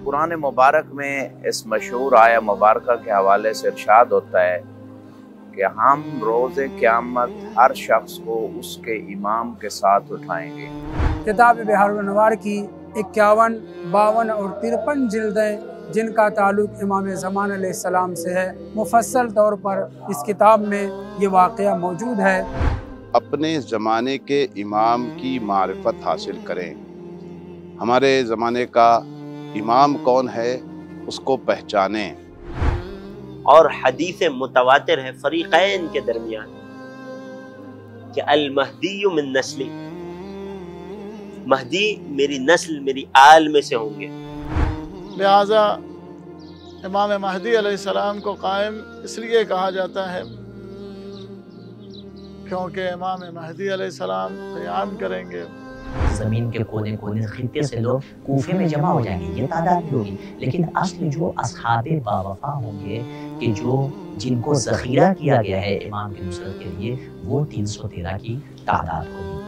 قرآن مبارک میں اس مشہور آیہ مبارکہ کے حوالے سے ارشاد ہوتا ہے کہ ہم روز قیامت ہر شخص کو اس کے امام کے ساتھ اٹھائیں گے۔ کتاب بحار الانوار کی 51، 52 اور 53 جلدیں جن کا تعلق امام زمان علیہ السلام سے ہے، مفصل طور پر اس کتاب میں یہ واقعہ موجود ہے۔ اپنے زمانے کے امام کی معرفت حاصل کریں۔ ہمارے زمانے کا امام کون ہے اس کو پہچانیں۔ اور حدیث متواتر ہے فریقین کے درمیان کہ المہدی من نسلی، مہدی میری نسل میری آل میں سے ہوں گے۔ لہٰذا امام مہدی علیہ السلام کو قائم اس لیے کہا جاتا ہے کیونکہ امام مہدی علیہ السلام قیام کریں گے۔ زمین کے کونے کونے خطے سے لوگ کوفے میں جمع ہو جائیں گے، یہ تعداد بھی ہوگی، لیکن اصل جو اصحاب باوفا ہوں گے کہ جن کو ذخیرہ کیا گیا ہے امام کی نصرت کے لیے، وہ 313 کی تعداد ہوگی۔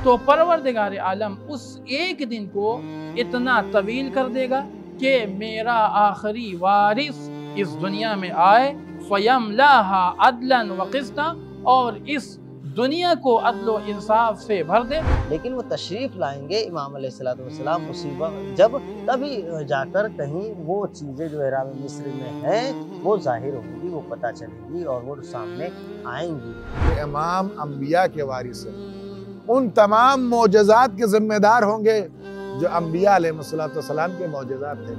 تو پروردگار عالم اس ایک دن کو اتنا طویل کر دے گا کہ میرا آخری وارث اس دنیا میں آئے، فَيَمْلَاهَا عَدْلًا وَقِسْطًا، اور اس دنیا کو عدل و انصاف سے بھر دے۔ لیکن وہ تشریف لائیں گے امام علیہ السلام مصیبت جب تبھی جا کر کہیں وہ چیزیں جو احرام مصر میں ہیں وہ ظاہر ہوں گی، وہ پتہ چلیں گی اور وہ سامنے آئیں گی۔ امام انبیاء کے وارث ہیں، ان تمام معجزات کے ذمہ دار ہوں گے جو انبیاء علیہ السلام کے معجزات تھے۔